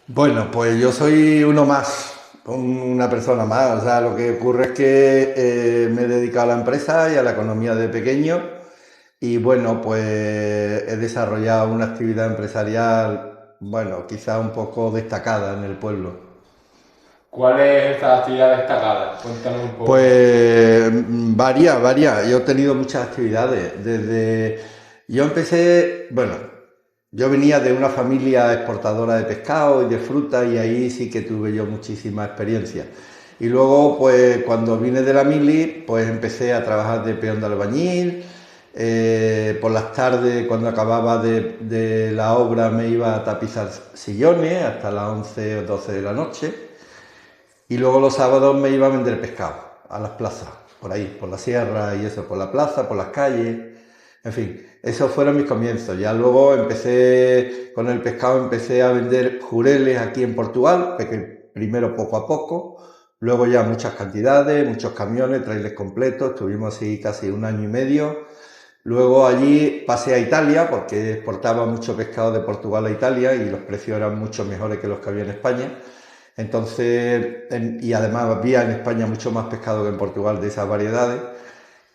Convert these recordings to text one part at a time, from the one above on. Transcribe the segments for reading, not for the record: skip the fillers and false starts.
Bueno, pues yo soy uno más, una persona más. O sea, lo que ocurre es que me he dedicado a la empresa y a la economía de pequeño y bueno, pues he desarrollado una actividad empresarial, bueno, quizá un poco destacada en el pueblo. ¿Cuál es esta actividad destacada? Cuéntanos un poco. Pues varía. Yo he tenido muchas actividades. Yo empecé, bueno, yo venía de una familia exportadora de pescado y de fruta y ahí sí que tuve yo muchísima experiencia. Y luego, pues cuando vine de la mili, pues empecé a trabajar de peón de albañil. Por las tardes, cuando acababa de la obra, me iba a tapizar sillones hasta las 11 o 12 de la noche. Y luego los sábados me iba a vender pescado a las plazas, por ahí, por la sierra y eso, por la plaza, por las calles. En fin, esos fueron mis comienzos. Ya luego empecé con el pescado, empecé a vender jureles aquí en Portugal, primero poco a poco, luego ya muchas cantidades, muchos camiones, trailers completos, estuvimos así casi un año y medio. Luego allí pasé a Italia porque exportaba mucho pescado de Portugal a Italia y los precios eran mucho mejores que los que había en España. Entonces, y además había en España mucho más pescado que en Portugal de esas variedades.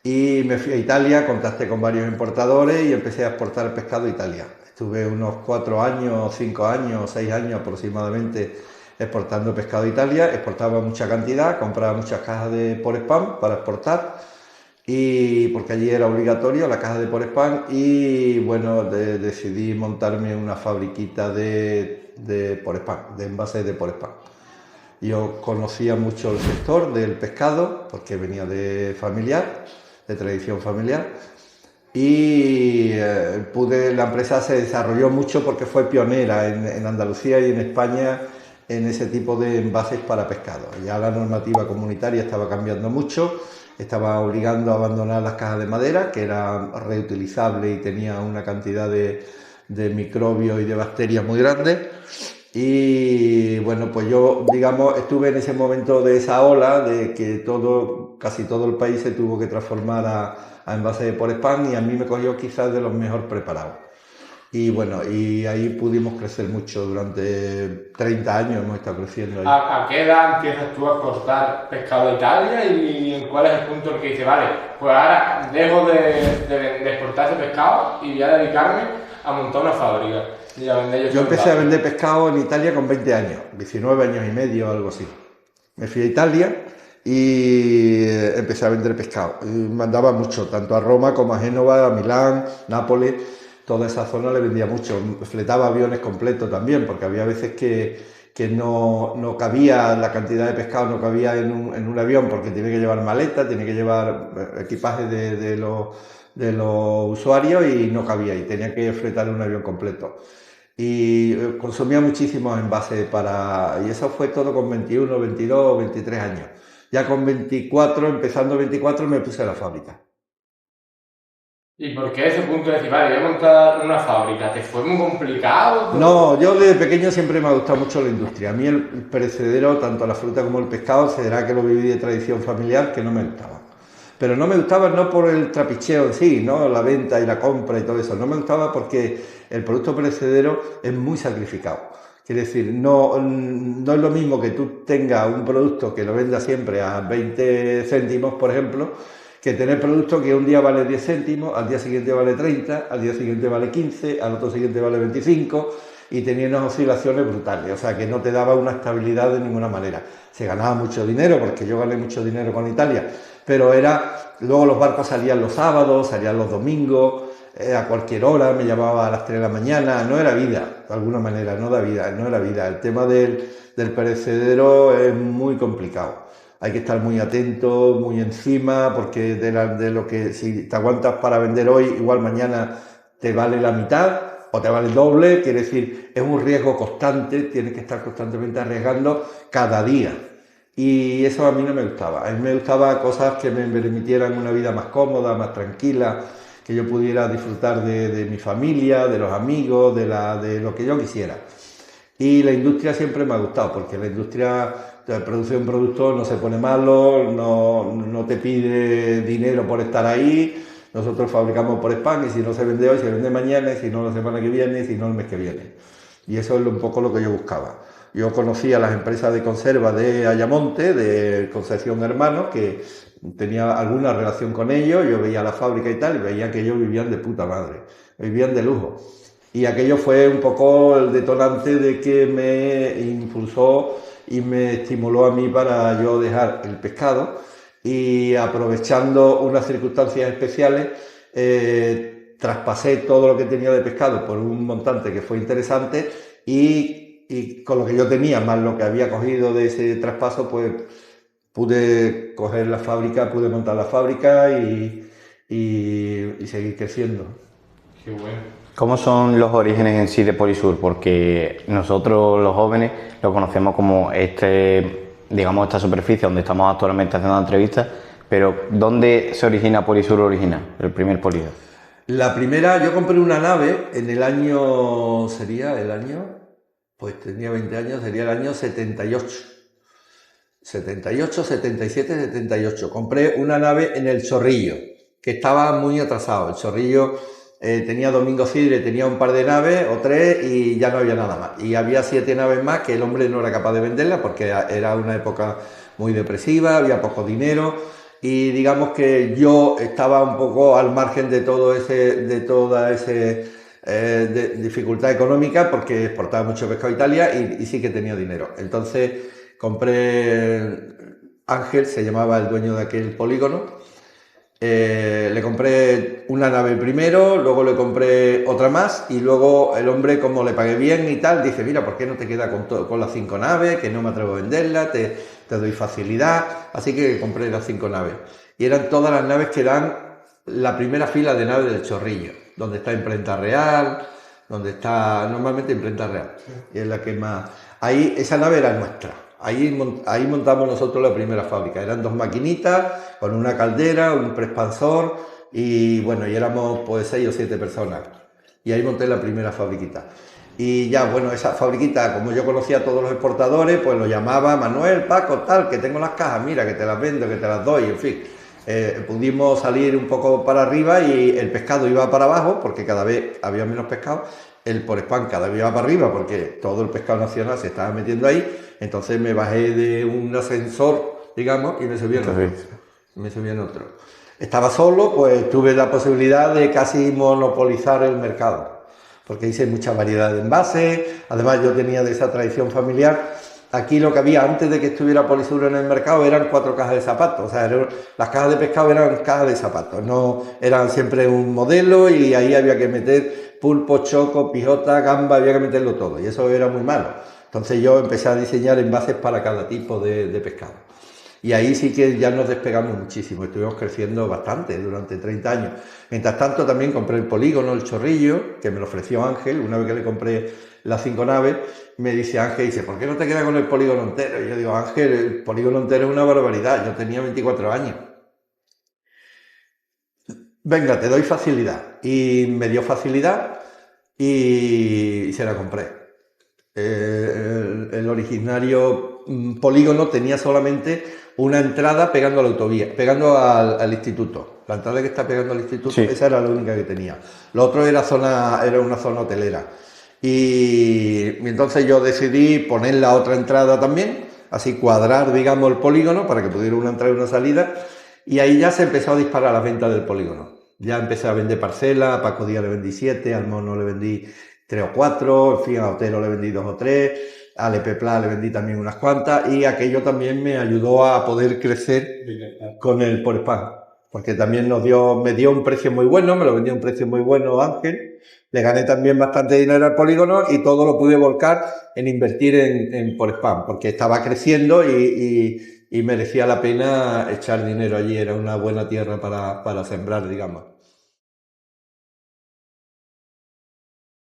Y me fui a Italia, contacté con varios importadores y empecé a exportar pescado a Italia. Estuve unos 4 años, 5 años, 6 años aproximadamente exportando pescado a Italia. Exportaba mucha cantidad, compraba muchas cajas de por spam para exportar y porque allí era obligatorio la caja de por spam y bueno, decidí montarme una fabriquita de por spam, de envases de por spam. Yo conocía mucho el sector del pescado porque venía de familiar, de tradición familiar, y la empresa se desarrolló mucho porque fue pionera en Andalucía y en España en ese tipo de envases para pescado. Ya la normativa comunitaria estaba cambiando mucho, estaba obligando a abandonar las cajas de madera, que era reutilizable y tenía una cantidad de microbios y de bacterias muy grande. Y bueno, pues yo, digamos, estuve en ese momento de esa ola de que casi todo el país se tuvo que transformar a envase de por spam y a mí me cogió quizás de los mejor preparados. Y bueno, y ahí pudimos crecer mucho. Durante 30 años hemos estado creciendo ahí. ¿A qué edad empiezas tú a exportar pescado a Italia y cuál es el punto en el que dices, vale, pues ahora dejo de exportar ese pescado y voy a dedicarme a montar una fábrica y a vender yo Yo esos empecé a envases? vender pescado en Italia con 20 años, 19 años y medio, algo así. Me fui a Italia y empecé a vender pescado. Y mandaba mucho, tanto a Roma como a Génova, a Milán, Nápoles, toda esa zona le vendía mucho. Fletaba aviones completos también, porque había veces que no cabía la cantidad de pescado, no cabía en un avión, porque tiene que llevar maleta, tiene que llevar equipaje de los usuarios y no cabía, y tenía que fletar un avión completo y consumía muchísimos envases y eso fue todo con 21, 22, 23 años. Ya con 24, empezando 24, me puse a la fábrica. ¿Y por qué ese punto de decir, vale, voy a montar una fábrica? ¿Te fue muy complicado? No, yo desde pequeño siempre me ha gustado mucho la industria. A mí el perecedero, tanto la fruta como el pescado, será que lo viví de tradición familiar, que no me gustaba. Pero no me gustaba no por el trapicheo en sí, ¿no? La venta y la compra y todo eso. No me gustaba porque el producto perecedero es muy sacrificado. Quiere decir, no es lo mismo que tú tengas un producto que lo vendas siempre a 20 céntimos, por ejemplo, que tener producto que un día vale 10 céntimos, al día siguiente vale 30, al día siguiente vale 15, al otro siguiente vale 25 y tenía unas oscilaciones brutales, o sea que no te daba una estabilidad de ninguna manera. Se ganaba mucho dinero, porque yo gané mucho dinero con Italia, pero luego los barcos salían los sábados, salían los domingos, a cualquier hora, me llamaba a las 3 de la mañana, no era vida, de alguna manera, no da vida, no era vida. El tema del perecedero es muy complicado. Hay que estar muy atento, muy encima, porque de lo que si te aguantas para vender hoy, igual mañana te vale la mitad o te vale el doble. Quiere decir, es un riesgo constante, tienes que estar constantemente arriesgando cada día. Y eso a mí no me gustaba. A mí me gustaba cosas que me permitieran una vida más cómoda, más tranquila, que yo pudiera disfrutar de mi familia, de los amigos, de lo que yo quisiera. Y la industria siempre me ha gustado, porque la industria produce un producto, no se pone malo, no te pide dinero por estar ahí. Nosotros fabricamos por spam y si no se vende hoy, se vende mañana, y si no la semana que viene, y si no el mes que viene. Y eso es un poco lo que yo buscaba. Yo conocía las empresas de conserva de Ayamonte, de Concepción Hermanos, que tenía alguna relación con ellos, yo veía la fábrica y tal, y veía que ellos vivían de puta madre, vivían de lujo. Y aquello fue un poco el detonante de que me impulsó y me estimuló a mí para yo dejar el pescado, y aprovechando unas circunstancias especiales, traspasé todo lo que tenía de pescado por un montante que fue interesante, y con lo que yo tenía, más lo que había cogido de ese traspaso, pues pude coger la fábrica, pude montar la fábrica y seguir creciendo. Qué bueno. ¿Cómo son los orígenes en sí de Polisur? Porque nosotros los jóvenes lo conocemos como digamos, esta superficie donde estamos actualmente haciendo entrevistas, pero ¿dónde se origina Polisur original, el primer polígono? La primera, yo compré una nave en el año, pues tenía 20 años, sería el año 78. 78, 77, 78. Compré una nave en el Chorrillo, que estaba muy atrasado. El Chorrillo tenía Domingo Cidre, tenía un par de naves o 3 y ya no había nada más. Y había 7 naves más que el hombre no era capaz de venderlas porque era una época muy depresiva, había poco dinero y digamos que yo estaba un poco al margen de toda esa dificultad económica porque exportaba mucho pescado a Italia y sí que tenía dinero. Entonces compré Ángel, se llamaba el dueño de aquel polígono. Le compré una nave primero, luego le compré otra más y luego el hombre, como le pagué bien y tal, dice, mira, ¿por qué no te quedas con las 5 naves? Que no me atrevo a venderlas, te doy facilidad. Así que compré las 5 naves. Y eran todas las naves que dan la primera fila de naves del Chorrillo, donde está Imprenta Real, donde está normalmente Imprenta Real, y es la que más... Ahí, esa nave era nuestra. Ahí montamos nosotros la primera fábrica. Eran 2 maquinitas con una caldera, un preexpansor y bueno, y éramos pues 6 o 7 personas. Y ahí monté la primera fabriquita. Y ya, bueno, esa fabriquita, como yo conocía a todos los exportadores, pues lo llamaba Manuel, Paco, tal, que tengo las cajas, mira, que te las vendo, que te las doy, en fin. Pudimos salir un poco para arriba y el pescado iba para abajo porque cada vez había menos pescado. El Porespán cada vez iba para arriba porque todo el pescado nacional se estaba metiendo ahí. Entonces me bajé de un ascensor, digamos, y me subí en otro. Estaba solo, pues tuve la posibilidad de casi monopolizar el mercado, porque hice mucha variedad de envases. Además yo tenía de esa tradición familiar. Aquí lo que había antes de que estuviera Polisur en el mercado eran 4 cajas de zapatos, o sea, las cajas de pescado eran cajas de zapatos, no eran siempre un modelo y ahí había que meter pulpo, choco, pijota, gamba, había que meterlo todo y eso era muy malo. Entonces yo empecé a diseñar envases para cada tipo de pescado. Y ahí sí que ya nos despegamos muchísimo, estuvimos creciendo bastante durante 30 años. Mientras tanto también compré el polígono, el Chorrillo, que me lo ofreció Ángel, una vez que le compré las 5 naves, me dice Ángel, dice, ¿por qué no te quedas con el polígono entero? Y yo digo, Ángel, el polígono entero es una barbaridad, yo tenía 24 años. Venga, te doy facilidad. Y me dio facilidad y se la compré. El originario polígono tenía solamente una entrada pegando a la autovía, pegando al instituto. La entrada que está pegando al instituto, sí. Esa era la única que tenía. Lo otro era una zona hotelera. Y entonces yo decidí poner la otra entrada también, así cuadrar, digamos, el polígono para que pudiera una entrada y una salida. Y ahí ya se empezó a disparar las ventas del polígono. Ya empecé a vender parcelas, a Paco Díaz le vendí 7, al Mono le vendí 3 o 4, en fin, a Otero le vendí 2 o 3, a Lepepla le vendí también unas cuantas y aquello también me ayudó a poder crecer con el Porespán, porque también me dio un precio muy bueno, me lo vendió a un precio muy bueno Ángel, le gané también bastante dinero al polígono y todo lo pude volcar en invertir en Porespán, porque estaba creciendo y merecía la pena echar dinero allí, era una buena tierra para sembrar, digamos.